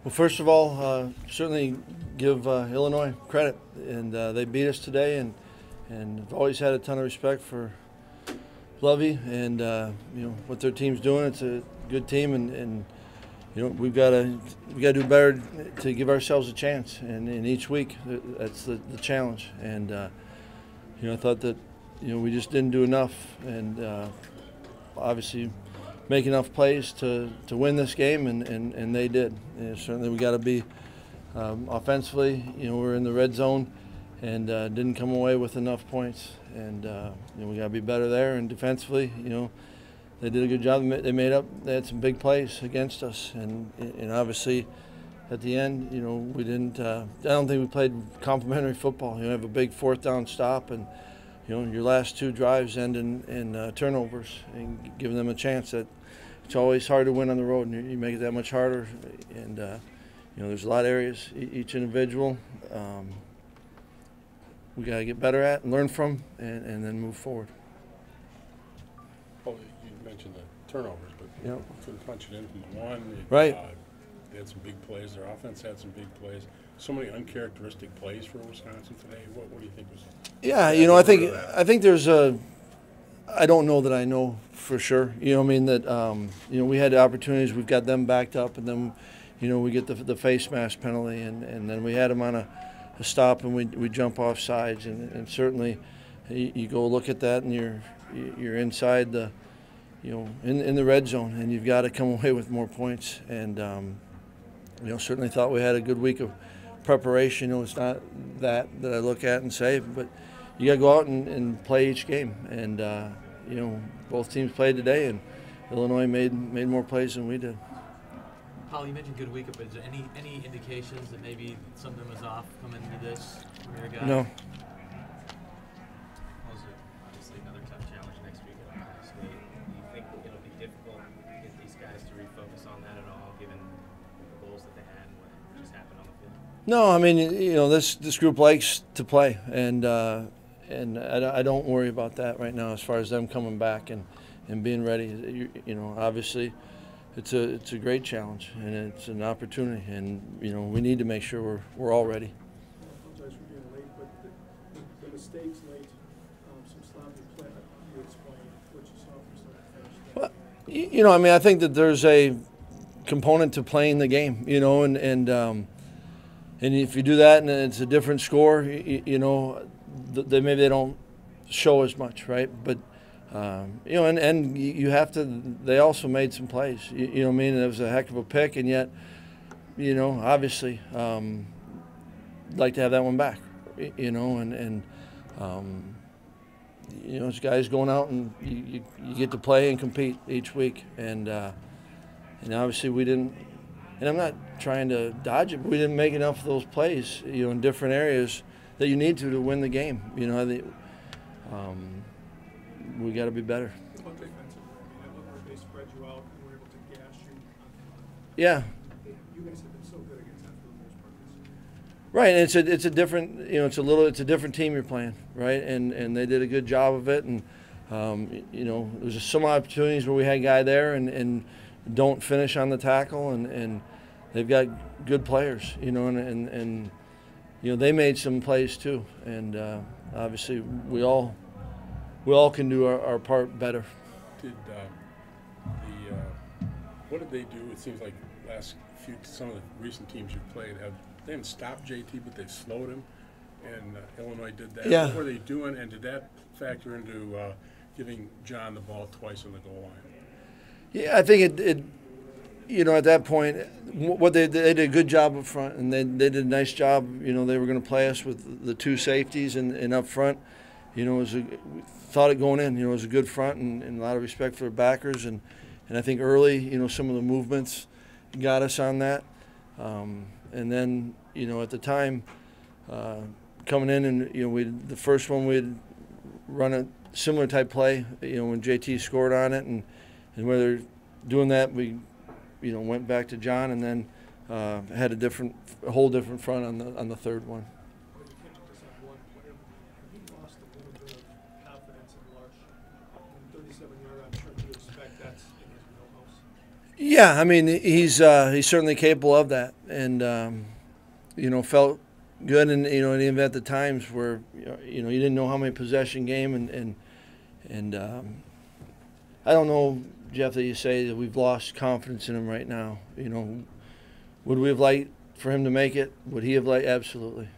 Well, first of all, certainly give Illinois credit, and they beat us today, and I've always had a ton of respect for Lovey and what their team's doing. It's a good team, and we've got to do better to give ourselves a chance, and in each week that's the challenge. And I thought that we just didn't do enough, and obviously make enough plays to win this game, and they did. And certainly we got to be offensively. We're in the red zone and didn't come away with enough points, and we got to be better there. And defensively, they did a good job. They had some big plays against us, and obviously at the end, we didn't. I don't think we played complimentary football. You have a big fourth down stop, and your last two drives end in turnovers and giving them a chance. That it's always hard to win on the road, and you make it that much harder. And there's a lot of areas, each individual, we got to get better at and learn from, and then move forward. Well, you mentioned the turnovers, but couldn't punch it in from the one. Right. They had some big plays. Their offense had some big plays. So many uncharacteristic plays for Wisconsin today. What do you think was? Yeah, I think there's a. I don't know that I know for sure. That we had the opportunities. We've got them backed up, and then we get the face mask penalty, and then we had them on a stop, and we jump off sides, and certainly you go look at that, and you're inside the in the red zone, and you've got to come away with more points. And certainly thought we had a good week of preparation. It's not that I look at and say, but you got to go out and play each game. And both teams played today, and Illinois made more plays than we did. Paul, you mentioned good week, but is there any indications that maybe something was off coming into this from your guy? No. Obviously another tough challenge next week at Ohio State. Do you think it'll be difficult to get these guys to refocus on that at all, given the goals that they had and what just happened on the field? No, this group likes to play, and I don't worry about that right now as far as them coming back and being ready. Obviously it's a great challenge, and it's an opportunity, and we need to make sure we're all ready. I apologize for being late, but the mistakes late, some sloppy play. How do you explain what you saw from start to finish? Well, I think that there's a component to playing the game, and if you do that and it's a different score, maybe they don't show as much, right? But and you have to. They also made some plays. It was a heck of a pick, and yet, obviously, like to have that one back. It's guys going out and you get to play and compete each week, and obviously we didn't. And I'm not trying to dodge it, but we didn't make enough of those plays, in different areas that you need to win the game. We got to be better. What defensively? It looked like they spread you out and were able to gash you. Yeah. You guys have been so good against that for the most part this year. Right, and it's a different it's a different team you're playing, right? And they did a good job of it, and there's some opportunities where we had a guy there and don't finish on the tackle, and they've got good players, and they made some plays too, and obviously we all can do our part better. What did they do? It seems like some of the recent teams you've played they haven't stopped JT, but they've slowed him, and Illinois did that. Yeah. What were they doing, and did that factor into giving John the ball twice on the goal line? Yeah, I think it at that point, what they did a good job up front, and they did a nice job. They were going to play us with the two safeties and up front. We thought it going in. It was a good front and a lot of respect for the backers, and I think early, some of the movements got us on that, and then at the time coming in and the first one we'd run a similar type play when JT scored on it, and whether doing that we went back to John, and then had a whole different front on the third one. But you can't just have one player. He lost a little bit of confidence in Larch. 37-yard, I'm sure you expect that's in his wheelhouse. Yeah, I mean he's certainly capable of that, and felt good, and and even at the times where you didn't know how many possession game, and I don't know, Jeff, that you say that we've lost confidence in him right now. Would we have liked for him to make it? Would he have liked? Absolutely.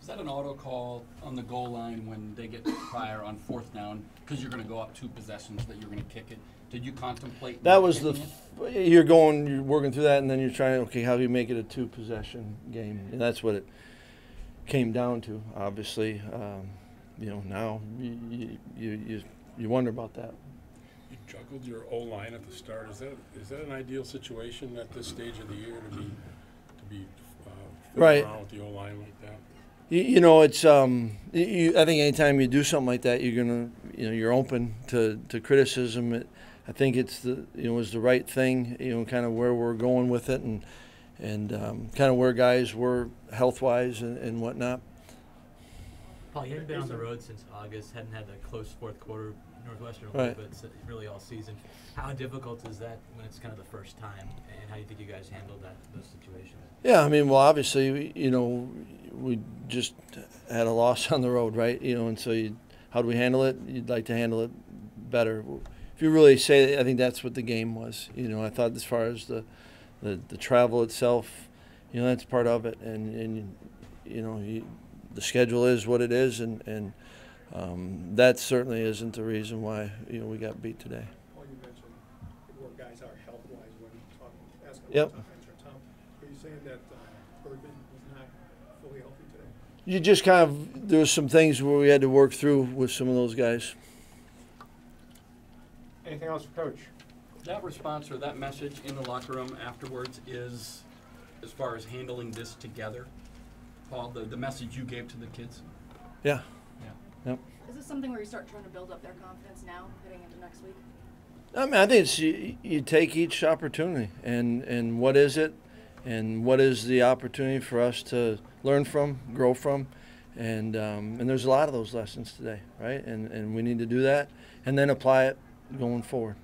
Is that an auto call on the goal line when they get fire on 4th down because you're going to go up 2 possessions that you're going to kick it? Did you contemplate That was kicking it? you're working through that, and then you're trying. Okay, how do you make it a 2-possession game? And that's what it came down to. Obviously, now you wonder about that. You juggled your O-line at the start. Is that an ideal situation at this stage of the year to be Right. around with the O-line like that? It's I think anytime you do something like that, you're gonna you're open to criticism. I think it's was the right thing. Kind of where we're going with it, and kind of where guys were health-wise and whatnot. Paul, you haven't been on the road since August. Hadn't had a close 4th quarter Northwestern, Right. but it's really all season. How difficult is that when it's kind of the first time, and how do you think you guys handled those situations? Yeah, I mean, well, obviously, we just had a loss on the road, right? And so how do we handle it? You'd like to handle it better. If you really say, I think that's what the game was. I thought as far as the travel itself, that's part of it, and the schedule is what it is, and that certainly isn't the reason why we got beat today. Paul, you mentioned where guys are health-wise when asking Yep. about offense or Tom. Are you saying that Urban was not fully healthy today? You just there was some things where we had to work through with some of those guys. Anything else for Coach? That response or that message in the locker room afterwards is, as far as handling this together, Paul, the message you gave to the kids? Yeah. Yeah. Yep. Is this something where you start trying to build up their confidence now, heading into next week? I mean, I think it's you take each opportunity, and what is it, and what is the opportunity for us to learn from, grow from, and there's a lot of those lessons today, right? And we need to do that, and then apply it going forward.